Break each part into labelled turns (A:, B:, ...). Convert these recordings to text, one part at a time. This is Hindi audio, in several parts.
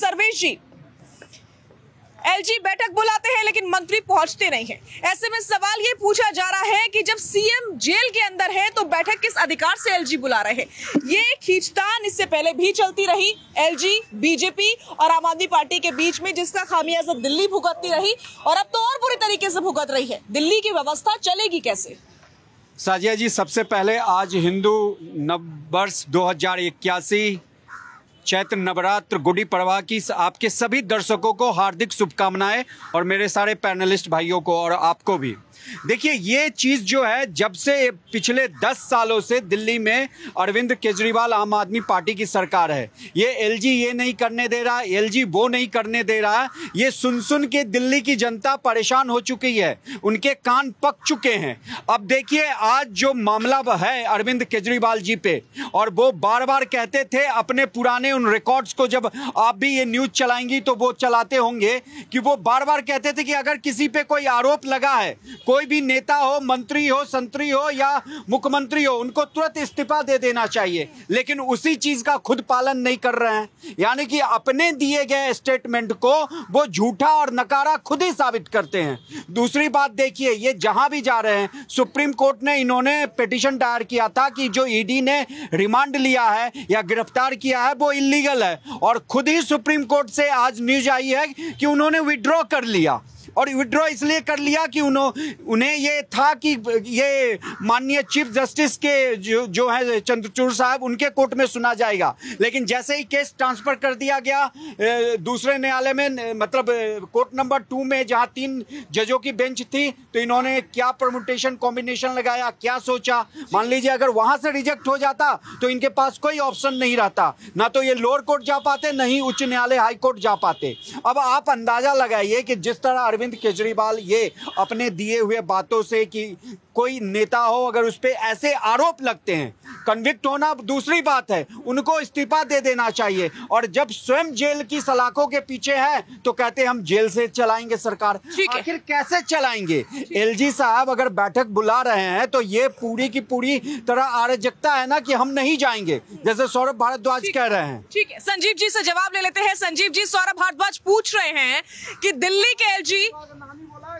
A: सर्वेश जी, एलजी बैठक बुलाते हैं लेकिन मंत्री पहुंचते नहीं हैं। ऐसे में सवाल ये पूछा जा रहा है कि जब सीएम जेल के अंदर है तो बैठक किस अधिकार से एलजी बुला रहे हैं। ये खींचतान इससे पहले भी चलती रही एलजी, बीजेपी और आम आदमी पार्टी के बीच में, जिसका खामियाजा दिल्ली भुगतती रही और अब तो और बुरी तरीके से भुगत रही है। दिल्ली की व्यवस्था चलेगी कैसे?
B: साजिया जी, सबसे पहले आज हिंदू नववर्ष 2081 चैत्र नवरात्र गुड़ी पड़वा की आपके सभी दर्शकों को हार्दिक शुभकामनाएं और मेरे सारे पैनलिस्ट भाइयों को और आपको भी। देखिए, ये चीज़ जो है, जब से पिछले 10 सालों से दिल्ली में अरविंद केजरीवाल आम आदमी पार्टी की सरकार है, ये एलजी ये नहीं करने दे रहा, एलजी वो नहीं करने दे रहा। ये सुन के दिल्ली की जनता परेशान हो चुकी है, उनके कान पक चुके हैं। अब देखिए, आज जो मामला है अरविंद केजरीवाल जी पे, और वो बार बार कहते थे अपने पुराने उन रिकॉर्ड्स को, जब आप भी ये न्यूज़ चलाएंगी तो वो चलाते होंगे, कि वो बार बार कहते थे कि अगर किसी पे कोई आरोप लगा है, कोई भी नेता हो, मंत्री हो, संतरी हो या मुख्यमंत्री हो, उनको तुरंत इस्तीफा दे देना चाहिए। लेकिन उसी चीज का खुद पालन नहीं कर रहे हैं, यानी कि अपने दिए गए स्टेटमेंट को वो झूठा और नकारा खुद ही साबित करते हैं। दूसरी बात देखिए, ये जहां भी जा रहे हैं, सुप्रीम कोर्ट ने इन्होंने पिटीशन दायर किया था कि जो ईडी ने रिमांड लिया है या गिरफ्तार किया है वो इलीगल है, और खुद ही सुप्रीम कोर्ट से आज न्यूज आई है कि उन्होंने विड्रॉ कर लिया। और विड्रॉ इसलिए कर लिया कि उन्हें ये था कि ये माननीय चीफ जस्टिस के जो है चंद्रचूड़ साहब, उनके कोर्ट में सुना जाएगा। लेकिन जैसे ही केस ट्रांसफर कर दिया गया दूसरे न्यायालय में, मतलब कोर्ट नंबर 2 में, जहां 3 जजों की बेंच थी, तो इन्होंने क्या परमुटेशन कॉम्बिनेशन लगाया, क्या सोचा। मान लीजिए अगर वहां से रिजेक्ट हो जाता तो इनके पास कोई ऑप्शन नहीं रहता, ना तो ये लोअर कोर्ट जा पाते, न ही उच्च न्यायालय हाई कोर्ट जा पाते। अब आप अंदाजा लगाइए कि जिस तरह अरविंद केजरीवाल ये अपने दिए हुए बातों से, कि कोई नेता हो अगर उस पे ऐसे आरोप लगते हैं, कन्विक्ट होना दूसरी बात है, उनको इस्तीफा दे देना चाहिए। और जब स्वयं जेल की सलाखों के पीछे है तो कहते हैं हम जेल से चलाएंगे सरकार। आखिर कैसे चलाएंगे? एलजी साहब अगर बैठक बुला रहे हैं तो ये पूरी की पूरी तरह अराजकता है ना, कि हम नहीं जाएंगे, जैसे सौरभ भारद्वाज कह रहे हैं।
A: ठीक है, संजीव जी से जवाब ले लेते हैं। संजीव जी, सौरभ भारद्वाज पूछ रहे हैं कि दिल्ली के एलजी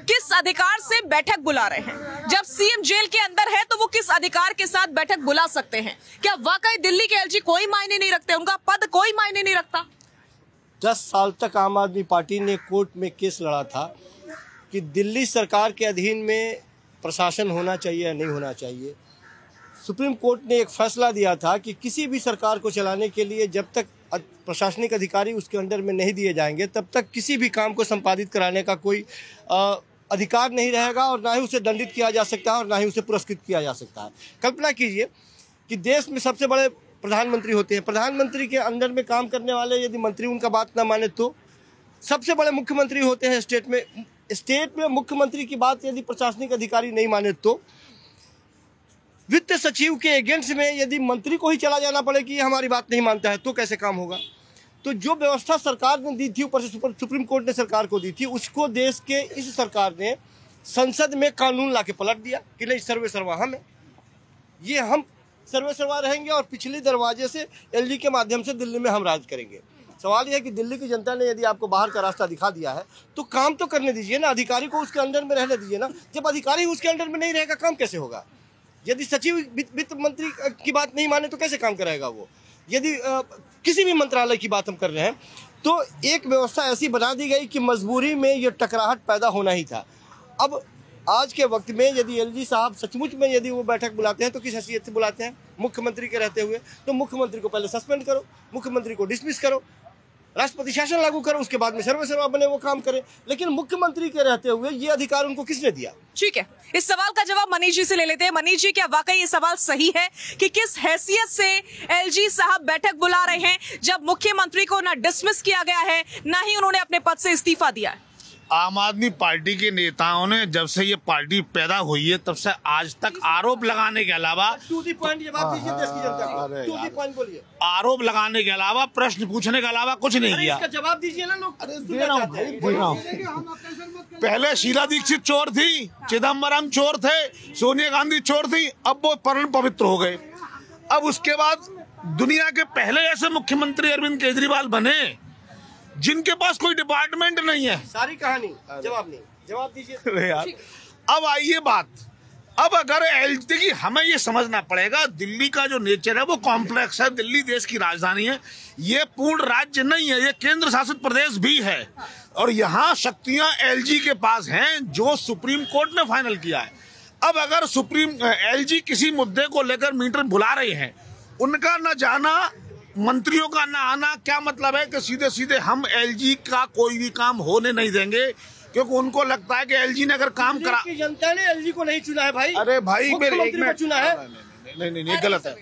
A: किस अधिकार से बैठक बुला रहे हैं? जब सीएम जेल के अंदर है तो वो किस अधिकार के साथ बैठक बुला सकते हैं? क्या वाकई दिल्ली के एलजी कोई मायने नहीं रखते, उनका पद कोई मायने नहीं रखता?
C: 10 साल तक आम आदमी पार्टी ने कोर्ट में केस लड़ा था कि दिल्ली सरकार के अधीन में प्रशासन होना चाहिए या नहीं होना चाहिए। सुप्रीम कोर्ट ने एक फैसला दिया था कि किसी भी सरकार को चलाने के लिए जब तक प्रशासनिक अधिकारी उसके अंडर में नहीं दिए जाएंगे, तब तक किसी भी काम को संपादित कराने का कोई अधिकार नहीं रहेगा, और ना ही उसे दंडित किया जा सकता है और ना ही उसे पुरस्कृत किया जा सकता है। कल्पना कीजिए कि देश में सबसे बड़े प्रधानमंत्री होते हैं, प्रधानमंत्री के अंडर में काम करने वाले यदि मंत्री उनका बात ना माने तो सबसे बड़े मुख्यमंत्री होते हैं स्टेट में मुख्यमंत्री की बात यदि प्रशासनिक अधिकारी नहीं माने तो वित्त सचिव के एजेंट्स में यदि मंत्री को ही चला जाना पड़े कि हमारी बात नहीं मानता है तो कैसे काम होगा? तो जो व्यवस्था सरकार ने दी थी, ऊपर से सुप्रीम कोर्ट ने सरकार को दी थी, उसको देश के इस सरकार ने संसद में कानून लाके पलट दिया कि नहीं, सर्वे सर्वा हम है, ये हम सर्वे सर्वा रहेंगे और पिछले दरवाजे से एलजी के माध्यम से दिल्ली में हम राज करेंगे। सवाल यह है कि दिल्ली की जनता ने यदि आपको बाहर का रास्ता दिखा दिया है तो काम तो करने दीजिए ना, अधिकारी को उसके अंडर में रहने दीजिए ना। जब अधिकारी उसके अंडर में नहीं रहेगा काम कैसे होगा? यदि सचिव वित्त मंत्री की बात नहीं माने तो कैसे काम कराएगा वो? यदि किसी भी मंत्रालय की बात हम कर रहे हैं तो एक व्यवस्था ऐसी बना दी गई कि मजबूरी में ये टकराहट पैदा होना ही था। अब आज के वक्त में यदि एलजी साहब सचमुच में यदि वो बैठक बुलाते हैं तो किस हैसियत से बुलाते हैं? मुख्यमंत्री के रहते हुए। तो मुख्यमंत्री को पहले सस्पेंड करो, मुख्यमंत्री को डिसमिस करो, राष्ट्रपति शासन लागू करो, उसके बाद में सर्वे सर्वा बने वो काम करे। लेकिन मुख्यमंत्री के रहते हुए ये अधिकार उनको किसने दिया?
A: ठीक है, इस सवाल का जवाब मनीष जी से ले लेते हैं। मनीष जी, क्या वाकई ये सवाल सही है कि किस हैसियत से एलजी साहब बैठक बुला रहे हैं जब मुख्यमंत्री को ना डिसमिस किया गया है, ना ही उन्होंने अपने पद से इस्तीफा दिया है?
D: आम आदमी पार्टी के नेताओं ने जब से ये पार्टी पैदा हुई है तब से आज तक आरोप लगाने के अलावा आरोप लगाने के अलावा, प्रश्न पूछने के अलावा कुछ नहीं किया।
C: इसका जवाब दीजिए ना लोग।
D: पहले शीला दीक्षित चोर थी, चिदम्बरम चोर थे, सोनिया गांधी चोर थी, अब वो परम पवित्र हो गए। अब उसके बाद दुनिया के पहले ऐसे मुख्यमंत्री अरविंद केजरीवाल बने जिनके पास कोई डिपार्टमेंट नहीं है।
C: सारी कहानी जवाब नहीं, जवाब दीजिए
D: यार अब आइए बात, अब अगर देखिए हमें ये समझना पड़ेगा, दिल्ली का जो नेचर है वो कॉम्प्लेक्स है। दिल्ली देश की राजधानी है, ये पूर्ण राज्य नहीं है, ये केंद्र शासित प्रदेश भी है और यहाँ शक्तियां एलजी के पास हैं जो सुप्रीम कोर्ट ने फाइनल किया है। अब अगर एलजी किसी मुद्दे को लेकर मीटर बुला रहे हैं, उनका न जाना, मंत्रियों का न आना, क्या मतलब है कि सीधे सीधे हम एलजी का कोई भी काम होने नहीं देंगे, क्योंकि उनको लगता है कि एलजी ने अगर काम करा,
C: जनता ने एलजी को नहीं चुना है भाई।
D: अरे भाई मेरे एक मिनट
C: चुना है,
D: नहीं गलत है।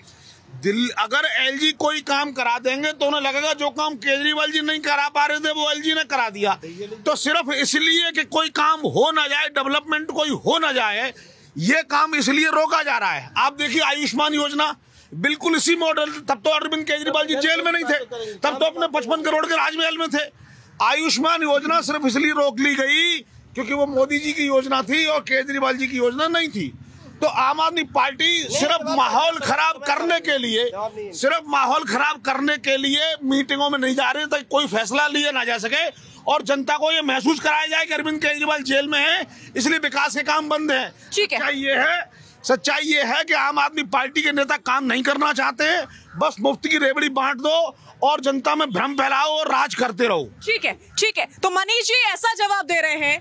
D: अगर एलजी कोई काम करा देंगे तो उन्हें लगेगा जो काम केजरीवाल जी नहीं करा पा रहे थे वो एलजी ने करा दिया। तो सिर्फ इसलिए कि कोई काम हो ना जाए, डेवलपमेंट कोई हो ना जाए, ये काम इसलिए रोका जा रहा है। आप देखिए आयुष्मान योजना बिल्कुल इसी मॉडल, तब तो अरविंद केजरीवाल जी जेल में नहीं थे, तब तो अपने 55 करोड़ के राजमहल में थे। आयुष्मान योजना सिर्फ इसलिए रोक ली गई क्योंकि वो मोदी जी की योजना थी और केजरीवाल जी की योजना नहीं थी। तो आम आदमी पार्टी सिर्फ माहौल खराब करने के लिए मीटिंगों में नहीं जा रहे ताकि कोई फैसला लिया ना जा सके और जनता को ये महसूस कराया जाए कि अरविंद केजरीवाल जेल में है, इसलिए विकास के काम बंद हैं।
A: ठीक है,
D: सच्चाई ये है कि आम आदमी पार्टी के नेता काम नहीं करना चाहते हैं, बस मुफ्त की रेवड़ी बांट दो और जनता में भ्रम फैलाओ और राज करते रहो।
A: ठीक है। तो मनीष जी ऐसा जवाब दे रहे हैं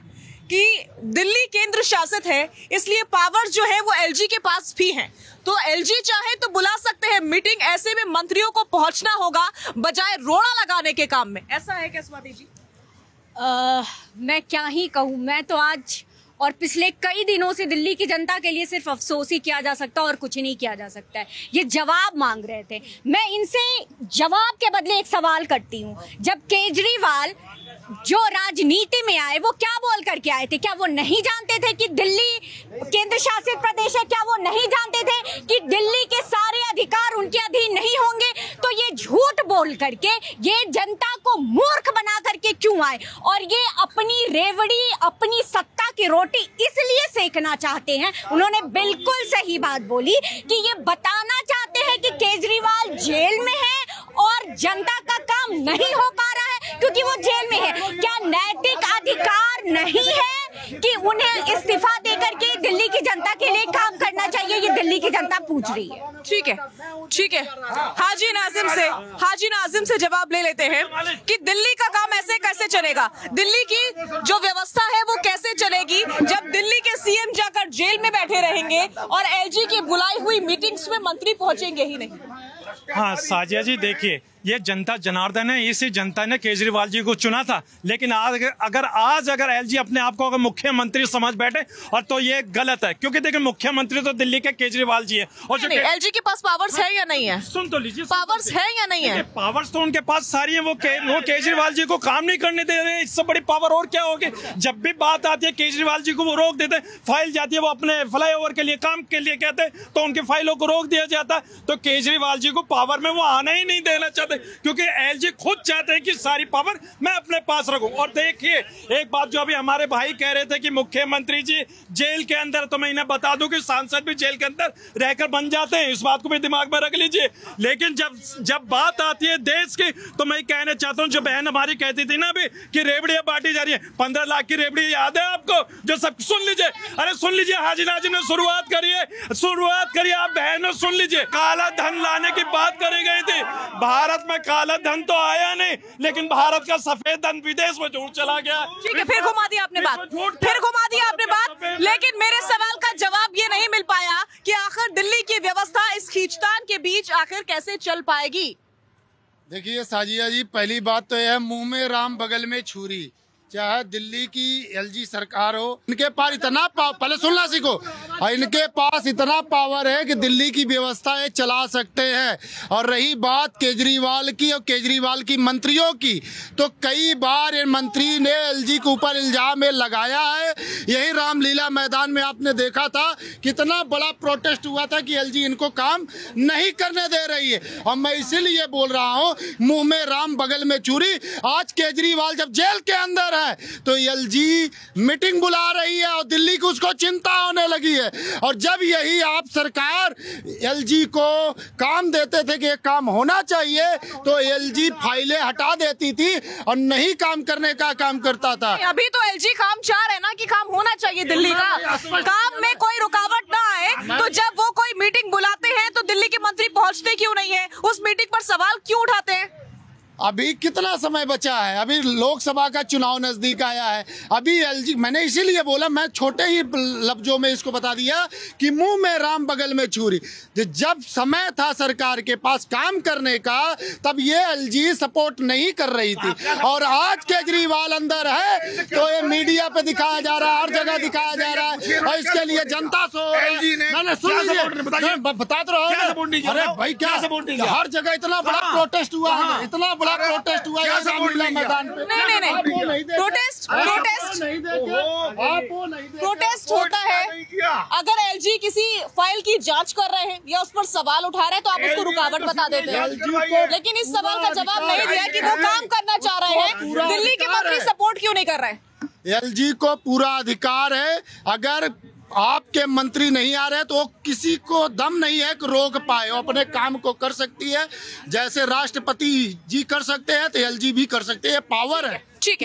A: कि दिल्ली केंद्र शासित है, इसलिए पावर जो है वो एलजी के पास भी है, तो एलजी चाहे तो बुला सकते हैं मीटिंग, ऐसे में मंत्रियों को पहुंचना होगा बजाय रोड़ा लगाने के काम में। ऐसा है क्या स्वाति जी?
E: मैं क्या ही कहूँ, मैं तो आज और पिछले कई दिनों से दिल्ली की जनता के लिए सिर्फ अफसोस ही किया जा सकता है और कुछ नहीं किया जा सकता है। ये जवाब मांग रहे थे, मैं इनसे जवाब के बदले एक सवाल करती हूँ। जब केजरीवाल जो राजनीति में आए वो क्या बोल करके आए थे? क्या वो नहीं जानते थे कि दिल्ली केंद्र शासित प्रदेश है? क्या वो नहीं जानते थे कि दिल्ली के सारे अधिकार उनके अधीन नहीं होंगे? तो ये झूठ बोल करके ये जनता को मूर्ख बना करके क्यों आए? और ये अपनी रेवड़ी, अपनी सत्ता की रोटी इसलिए सेकना चाहते हैं। उन्होंने बिल्कुल सही बात बोली कि ये बताना चाहते हैं कि केजरीवाल जेल में है और जनता का काम नहीं हो पा रहा है क्योंकि वो जेल में है। क्या नैतिक अधिकार नहीं है कि उन्हें इस्तीफा देकर के दिल्ली की जनता के लिए काम करना चाहिए? ये दिल्ली की जनता पूछ रही है।
A: ठीक है। हाजी नाजिम से जवाब ले लेते हैं कि दिल्ली का काम ऐसे कैसे चलेगा, दिल्ली की जो व्यवस्था है वो कैसे चलेगी जब दिल्ली के सीएम जाकर जेल में बैठे रहेंगे और एलजी की बुलाई हुई मीटिंग्स में मंत्री पहुंचेंगे ही नहीं।
F: हाँ साजिया जी, देखिए ये जनता जनार्दन है, इसी जनता ने केजरीवाल जी को चुना था, लेकिन अगर एलजी अपने आप को अगर मुख्यमंत्री समझ बैठे और तो ये गलत है, क्योंकि देखिए मुख्यमंत्री तो दिल्ली के केजरीवाल जी है। और जो
A: एलजी के पास पावर्स है या नहीं है?
F: सुन तो लीजिए,
A: पावर्स है या नहीं है?
F: पावर्स तो उनके पास सारी है, वो केजरीवाल जी को काम नहीं करने दे रहे हैं। इससे बड़ी पावर और क्या होगी? जब भी बात आती है केजरीवाल जी को वो रोक देते हैं, फाइल जाती है वो अपने फ्लाईओवर के लिए काम के लिए कहते हैं तो उनकी फाइलों को रोक दिया जाता है। तो केजरीवाल जी को पावर में वो आना ही नहीं देना चाहते क्योंकि एलजी खुद चाहते हैं कि सारी पावर मैं अपने पास रखूं। और देखिए एक बात जो अभी हमारे भाई कह रहे थे कि मुख्यमंत्री जी जेल के अंदर, तो मैं इन्हें बता दूं कि सांसद भी जेल के अंदर रहकर बन जाते हैं, इस बात को भी दिमाग में रख लीजिए। लेकिन जब बात आती है देश की, तो मैं कहना चाहता हूं, जो बहन हमारी कहती थी ना अभी कि रेवड़ियां बांटी जा रही है, 15 लाख की रेवड़ी याद है आपको? जो सब सुन लीजिए, अरे सुन लीजिए, हाजी नाजिम ने शुरुआत करिए, आप बहनों सुन लीजिए। काला धन लाने की बात करी गई थी, भारत में काला धन तो आया नहीं, लेकिन भारत का सफेद धन विदेश में झूठ चला गया।
A: ठीक है, फिर घुमा दिया आपने बात, लेकिन मेरे सवाल का जवाब ये नहीं मिल पाया कि आखिर दिल्ली की व्यवस्था इस खींचतान के बीच आखिर कैसे चल पाएगी?
G: देखिए साजिया जी, पहली बात तो यह है, मुंह में राम बगल में छुरी। चाहे दिल्ली की एलजी सरकार हो, इनके पास इतना पहले सुनना सीखो, इनके पास इतना पावर है कि दिल्ली की व्यवस्था ये चला सकते हैं। और रही बात केजरीवाल की और केजरीवाल की मंत्रियों की, तो कई बार ये मंत्री ने एलजी के ऊपर इल्जाम लगाया है। यही रामलीला मैदान में आपने देखा था कितना बड़ा प्रोटेस्ट हुआ था कि एलजी इनको काम नहीं करने दे रही है। और मैं इसीलिए बोल रहा हूँ, मुंह में राम बगल में चूरी। आज केजरीवाल जब जेल के अंदर है तो एलजी मीटिंग बुला रही है और दिल्ली को उसको चिंता होने लगी है। और जब यही आप सरकार एलजी को काम देते थे कि ये काम होना चाहिए तो एलजी फाइलें हटा देती थी और नहीं काम करने का काम करता था।
A: अभी तो एलजी काम चाह रहे ना कि काम होना चाहिए दिल्ली का, काम में कोई रुकावट ना आए, तो जब वो कोई मीटिंग बुलाते हैं तो दिल्ली के मंत्री पहुंचते क्यों नहीं है, उस मीटिंग पर सवाल क्यों उठाते हैं?
G: अभी कितना समय बचा है, अभी लोकसभा का चुनाव नजदीक आया है। अभी एलजी, मैंने इसीलिए बोला, मैं छोटे ही लफ्जों में इसको बता दिया कि मुंह में राम बगल में छुरी। जब समय था सरकार के पास काम करने का तब ये एलजी सपोर्ट नहीं कर रही थी। और आज केजरीवाल अंदर है तो ये मीडिया पे दिखाया जा रहा है, हर जगह दिखाया जा रहा है और इसके लिए जनता सो मैंने सुन लीजिए, बता तो रहा हूँ। अरे भाई क्या हर जगह इतना बड़ा प्रोटेस्ट हुआ है, इतना प्रोटेस्ट हुआ है मैदान पे।
A: नहीं प्रोटेस्ट होता है अगर एलजी किसी फाइल की जांच कर रहे हैं या उस पर सवाल उठा रहे हैं तो आप उसको रुकावट बता देते हैं, लेकिन इस सवाल का जवाब नहीं दिया कि वो काम करना चाह रहे हैं, दिल्ली के मंत्री सपोर्ट क्यों नहीं कर रहे?
G: एलजी को पूरा अधिकार है, अगर आपके मंत्री नहीं आ रहे तो किसी को दम नहीं है कि रोक पाए, वो अपने काम को कर सकती है। जैसे राष्ट्रपति जी कर सकते हैं तो एलजी भी कर सकते हैं, पावर है।